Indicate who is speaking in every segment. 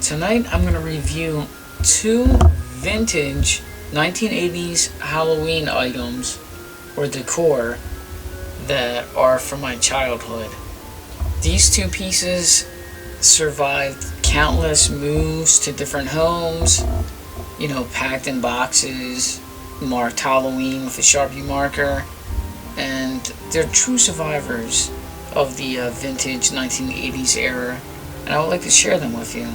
Speaker 1: Tonight I'm going to review two vintage 1980s Halloween items or decor that are from my childhood. These two pieces survived countless moves to different homes, packed in boxes, marked Halloween with a Sharpie marker, and they're true survivors of the vintage 1980s era, and I would like to share them with you.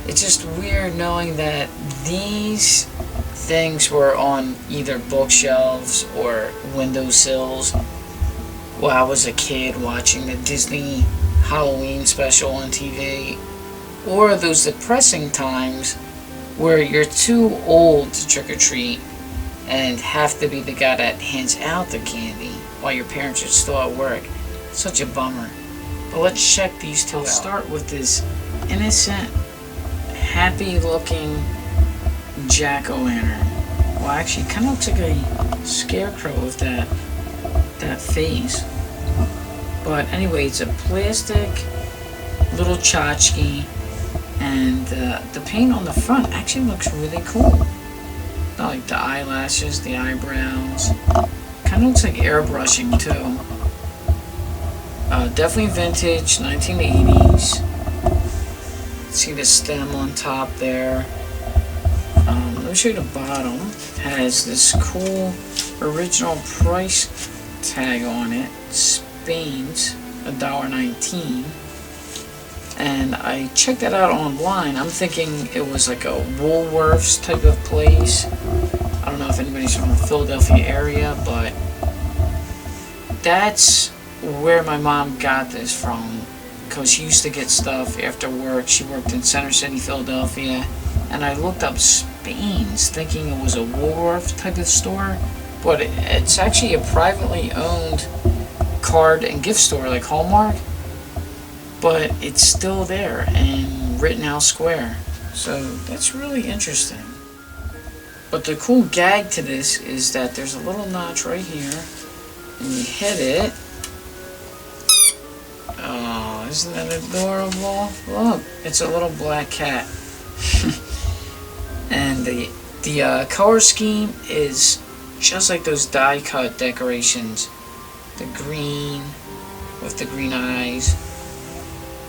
Speaker 1: It's just weird knowing that these things were on either bookshelves or windowsills while I was a kid watching the Disney Halloween special on TV, or those depressing times where you're too old to trick-or-treat and have to be the guy that hands out the candy while your parents are still at work. Such a bummer. But let's check these two out. I'll start with this innocent, happy-looking jack-o'-lantern. Well, actually, it kind of looks like a scarecrow with that face. But anyway, it's a plastic little tchotchke, and the paint on the front actually looks really cool. Not like the eyelashes, the eyebrows. Kind of looks like airbrushing too. Definitely vintage, 1980s. See the stem on top there. Let me show you the bottom. It has this cool original price tag on it. Spain's $1.19. And I checked that out online. I'm thinking it was like a Woolworths type of place. I don't know if anybody's from the Philadelphia area, but that's where my mom got this from, because she used to get stuff after work. She worked in Center City, Philadelphia, and I looked up Spain's thinking it was a Woolworth type of store, but it's actually a privately owned card and gift store like Hallmark, but it's still there in Rittenhouse Square, so that's really interesting. But the cool gag to this is that there's a little notch right here, and you hit it. Oh, isn't that adorable? Look, it's a little black cat. And the color scheme is just like those die-cut decorations. The green with the green eyes,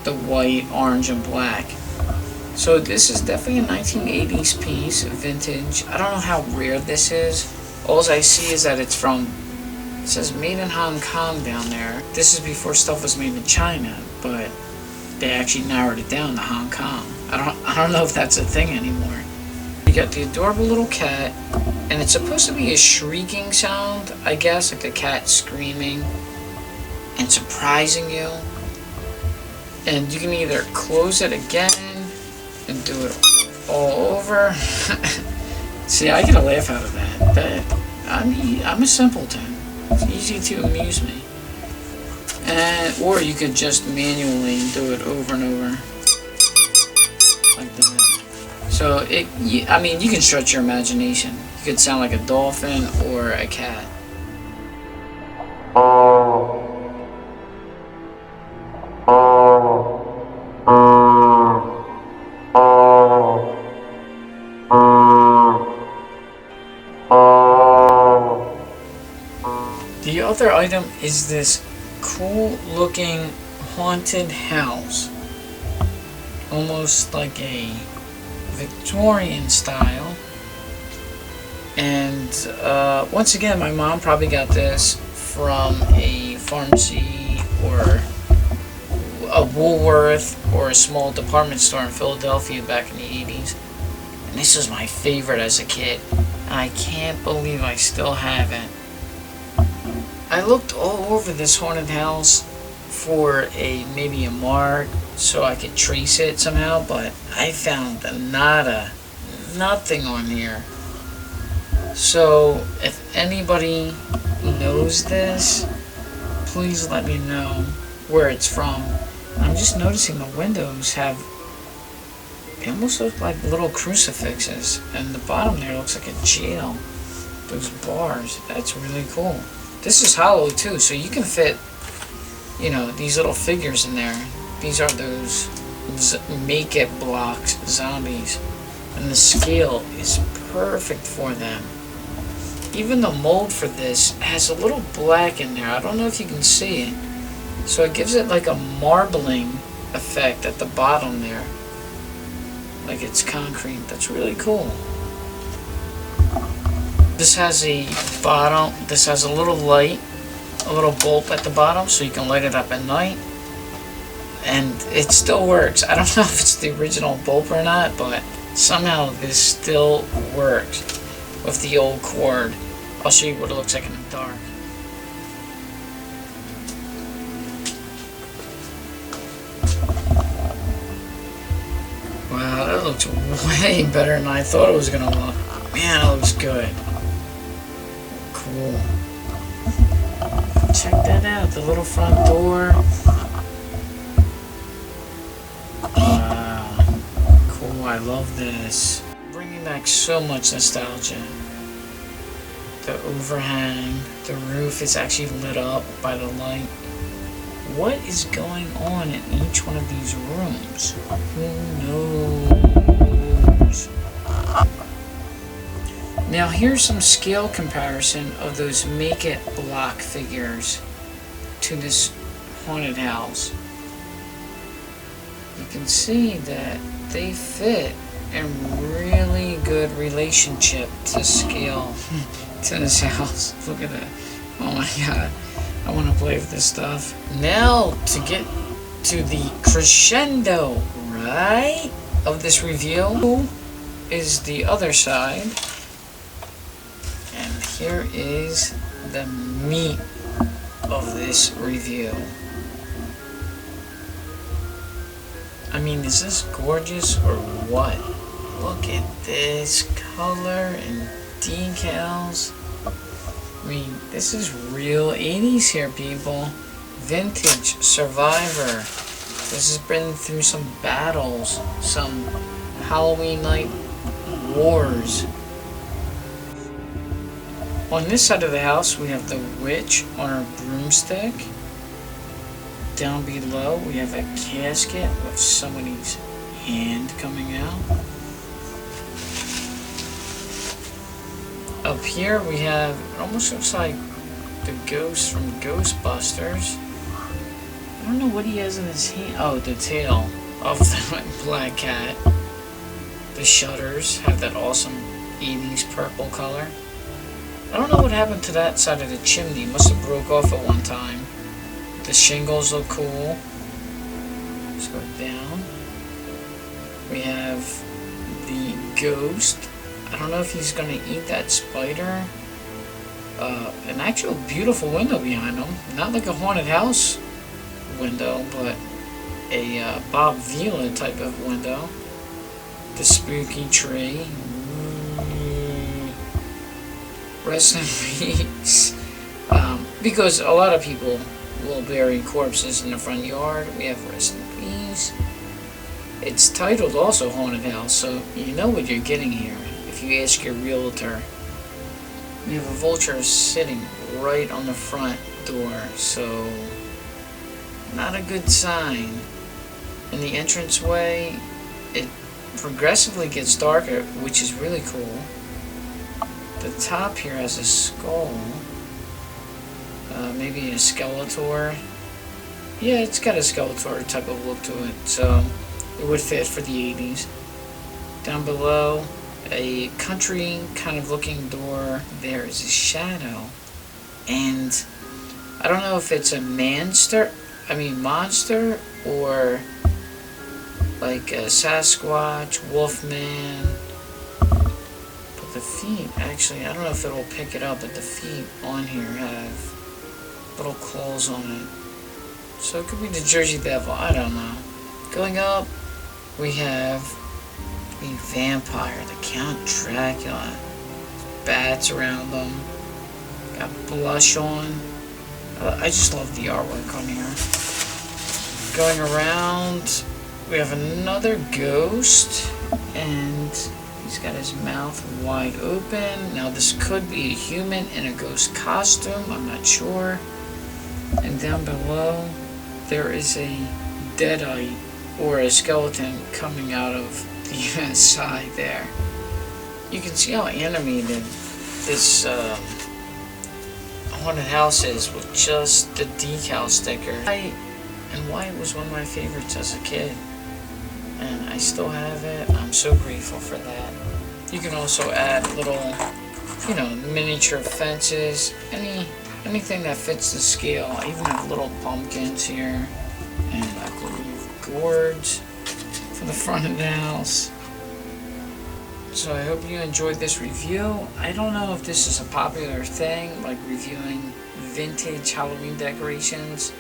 Speaker 1: the white, orange, and black. So this is definitely a 1980s piece, vintage. I don't know how rare this is. All I see is that it says made in Hong Kong down there. This is before stuff was made in China, but they actually narrowed it down to Hong Kong. I don't know if that's a thing anymore. You got the adorable little cat, and it's supposed to be a shrieking sound, I guess, like the cat screaming and surprising you. And you can either close it again and do it all over. See, I get a laugh out of that. I'm a simpleton. It's easy to amuse me. Or you could just manually do it over and over like that. So you can stretch your imagination. You could sound like a dolphin or a cat. The other item is this cool looking haunted house, almost like a Victorian style. And once again, my mom probably got this from a pharmacy or a Woolworth or a small department store in Philadelphia back in the 80s. And this was my favorite as a kid, and I can't believe I still have it. I looked all over this haunted house for maybe a mark so I could trace it somehow, but I found nothing on here. So if anybody knows this, please let me know where it's from. I'm just noticing the windows they almost look like little crucifixes, and the bottom there looks like a jail. Those bars, that's really cool. This is hollow too, so you can fit, these little figures in there. These are those make it blocks zombies, and the scale is perfect for them. Even the mold for this has a little black in there. I don't know if you can see it. So it gives it like a marbling effect at the bottom there. Like it's concrete. That's really cool. This has a bottom. This has a little light, a little bulb at the bottom, so you can light it up at night. And it still works. I don't know if it's the original bulb or not, but somehow this still works with the old cord. I'll show you what it looks like in the dark. Wow, that looks way better than I thought it was gonna look. Man, it looks good. Cool. Check that out, the little front door. Wow. Cool, I love this. Bringing back so much nostalgia. The overhang, the roof is actually lit up by the light. What is going on in each one of these rooms? Who knows? Now here's some scale comparison of those Make It block figures to this haunted house. You can see that they fit in really good relationship to scale to this house. Look at that. Oh my god. I want to play with this stuff. Now to get to the crescendo, right, of this review is the other side. And here is the meat of this review. I mean, is this gorgeous or what? Look at this color and decals. I mean, this is real 80s here, people. Vintage Survivor. This has been through some battles, some Halloween night wars. On this side of the house, we have the witch on her broomstick. Down below, we have a casket with somebody's hand coming out. Up here, we have, it almost looks like the ghost from Ghostbusters. I don't know what he has in his hand. Oh, the tail of the black cat. The shutters have that awesome 80s purple color. I don't know what happened to that side of the chimney. It must have broke off at one time. The shingles look cool. Let's go down. We have the ghost. I don't know if he's going to eat that spider. An actual beautiful window behind him. Not like a haunted house window, but a Bob Vila type of window. The spooky tree. Rest in peace. Because a lot of people will bury corpses in the front yard. We have rest in peace. It's titled also Haunted House, so you know what you're getting here if you ask your realtor. We have a vulture sitting right on the front door, so not a good sign. In the entranceway, it progressively gets darker, which is really cool. The top here has a skull. Maybe a Skeletor. Yeah, it's got a Skeletor type of look to it, so it would fit for the 80s. Down below, a country kind of looking door. There is a shadow. And I don't know if it's a monster or like a Sasquatch, Wolfman. But the feet, actually, I don't know if it'll pick it up, but the feet on here have little claws on it. So it could be the Jersey Devil, I don't know. Going up, we have the vampire, the Count Dracula. Bats around them. Got blush on. I just love the artwork on here. Going around, we have another ghost, and he's got his mouth wide open. Now this could be a human in a ghost costume, I'm not sure. And down below, there is a deadite or a skeleton coming out of the inside there. You can see how animated this haunted house is with just the decal sticker. And why it was one of my favorites as a kid. And I still have it. I'm so grateful for that. You can also add little, miniature fences, anything that fits the scale. I even have little pumpkins here, and I believe gourds for the front of the house. So I hope you enjoyed this review. I don't know if this is a popular thing, like reviewing vintage Halloween decorations,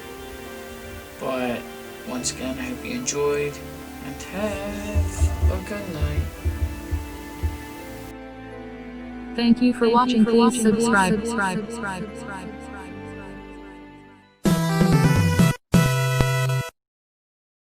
Speaker 1: but once again, I hope you enjoyed, and have a good night.
Speaker 2: Thank you for watching. Please subscribe.